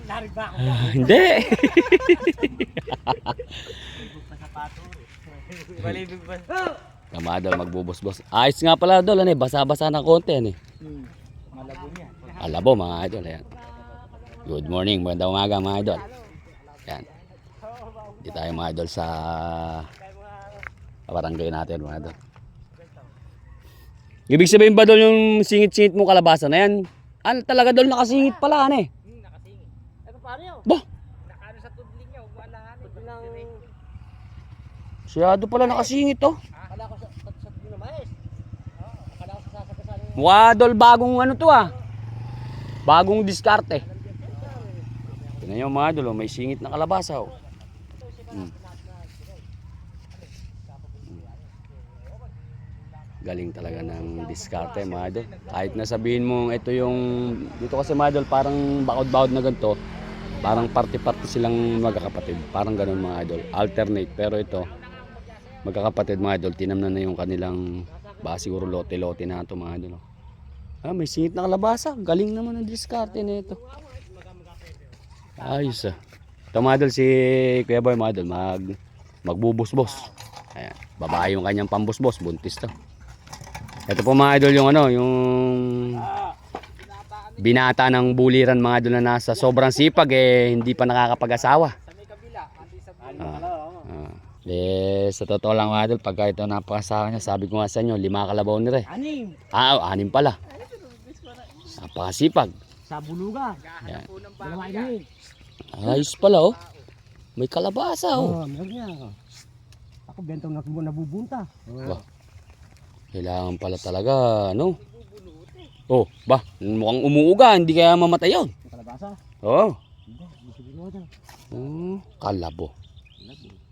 Nariba ako. Hindi. Balibig ba? Tama Idol, magbubos-bos. Ayos nga pala Idol, ano eh, basa-basa ng konti ano eh. Malabo niya. Alabo mga Idol, ayan. Good morning, magandang umaga mga Idol. Ayan. Hindi tayo mga Idol sa barangay natin mga Idol. Ibig sabihin ba Idol yung singit-singit mo kalabasa na yan? Ano talaga Idol, nakasingit pala ano eh. Nakasingit. Ito paano yun? Bah! Nakano sa tudling niya, wala ano. Siyado pala nakasingit oh. Akala ko sa tudling na mais. Akala ko sa sasagasan. Mukha Idol, bagong ano to ah. Bagong diskarte. Tingnan nyo mga Idol, oh, may singit na kalabasa oh. Galing talaga ng diskarte mga Idol. Kahit na sabihin mo ito yung dito kasi mga Idol, parang bakod-bakod na ganito. Parang party-party silang magkakapatid. Parang ganun mga Idol. Alternate. Pero ito magkakapatid mga Idol. Tinamnan na yung kanilang baka siguro lote-lote na ito mga Idol. Ah, may singit na kalabasa. Galing naman ang diskarte na ito. Ayos ah. Ito mga Idol, si Kuya Boy mga Idol, magbubus-bus. Ayan. Babae yung kanyang pambus-bus. Buntis to. Ito po mga Idol yung ano, yung binata ng buliran mga Idol na nasa sobrang sipag eh hindi pa nakakapag-asawa. Sa totoo lang mga Idol, pagka ito napakasawa niya, sabi ko nga sa inyo, 5 kalabaw nila eh. 6. 6 pala. Napakasipag. Sa buluga. Yan. Dalawa ini. Ayos pala oh. May kalabasa oh. Meron niya. Ako bentong nabubunta. Bah. Kailangan pala talaga ano. Oh, bah, mukhang umuuga, hindi kaya mamatay yun. Kalabasa? Oo. Hindi siguro. Kalabo.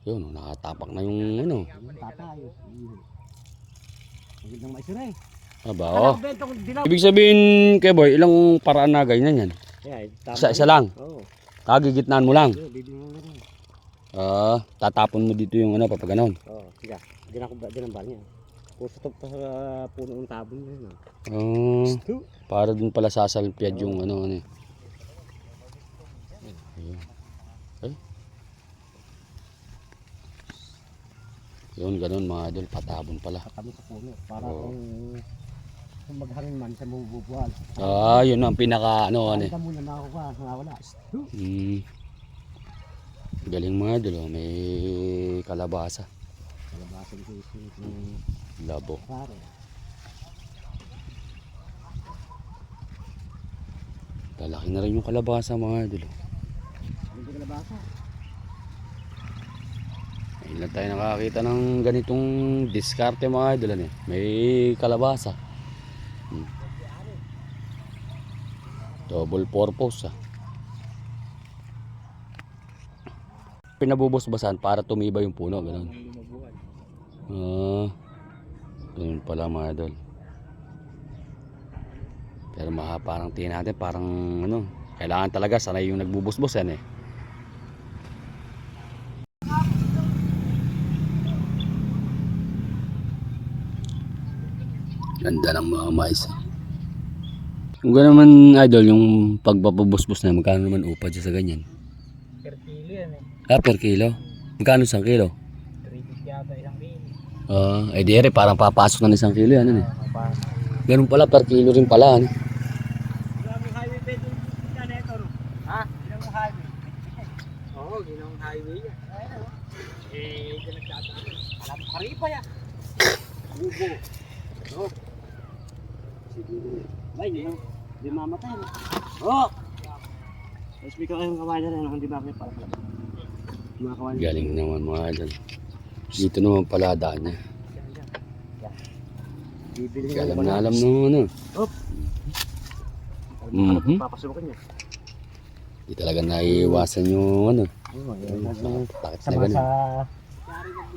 Yun, nakatapak na yung ano. Tatay. Magandang maisira eh. Aba, oh. Ibig sabihin, kay boy, ilang paraan na ganyan yan? Isa lang. Oo. Kagigitnaan mo lang. Bibigyan mo lang. Tatapon mo dito yung ano, papag ganon. Oo, sige. Diyan ang bal niya. Puso to pa sa puno ng tabon niya. Para dun pala sasalpiyad yung ano eh. Ay. Yun, ganun mga Idol, patabon pala. Patabon sa puno. Para kung maghangin man sa mabubuhal. Yun ang pinaka ano ano eh. Ang damo na makukuha, nawawala. Galing mga Idol, oh. May kalabasa. Kalabasa ng Labo. pare. Lalaki na rin yung kalabasa mga Idol. Hindi kalabasa. Ngayon lang tayo nakakita ng ganitong diskarte mga Idol. Ano eh. May kalabasa. Double purpose ah. Pinabubos-basan para tumibay yung puno. Ganun. Ganun pala mga Idol. Pero parang tingin natin parang ano, kailangan talaga sanay yung nagbubus-bus yan eh. Ganda ng mga mais. Kung gano'n naman Idol, yung pagpapabus-bus na, magkano naman upa dyan sa ganyan? Per kilo yan eh. Per kilo? Magkano 1 kilo? 350 yata 1 kilo. Eh di parang papasok na 1 kilo yan. Ano, eh. Ganun pala, per kilo rin pala. Ano? Ginawang highway pa ito. Ha? Ginawang highway. Oo, ginawang highway yan. Ito nagtataan. Alam mo, karipa yan. Bubo. No? Siguro. Bay, di mamatay. Oo! Tapos may kayong kawain na rin. Hindi ba kayo para pala? Galing naman mga Idol. Dito naman pala daan niya. Alam na alam nung ano. Op! Papasukin niya. Di talaga naiiwasan yung ano. Bakit na ganun? Sa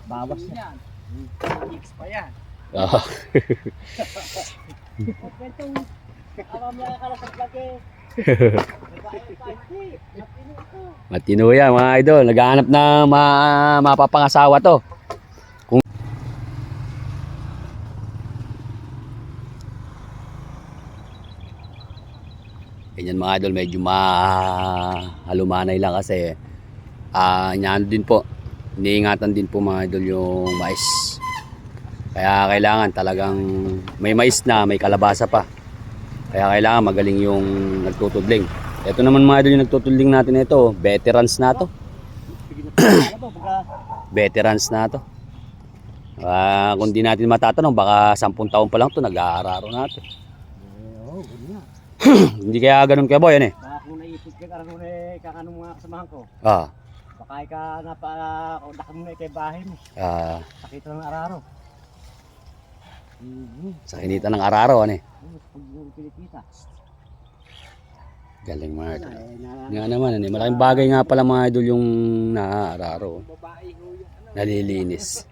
bawas niya. X pa yan. Kwentong awam lang ka sa lagi. Matino yan mga Idol. Naghahanap na mapapangasawa to. Ganyan mga idol, medyo mahalumanay lang kasi inaan din po, iniingatan din po mga idol yung mais. Kaya kailangan talagang may mais na, may kalabasa pa. Kaya kailangan magaling yung nagtutudling. Ito naman mga idol yung nagtutudling natin ito, veterans na to. Veterans na to. Kung di natin matatanong, baka 10 taon pa lang to nag-aararo natin. Oo, ganyan. Hindi kaya ganun kaya boy, yan eh. Baka kung naipit ka karang kakano mga kasamahan ko. Ah, Baka ka napakaundak mo na kay bahay mo. Sakit ng araro. Sa kinita ng araro, ano eh. Pag yung kinikita. Galing mga idol. Nga naman, ano eh. Malaking bagay nga pala mga idol yung naaararo. Babae ho yung Nalilinis.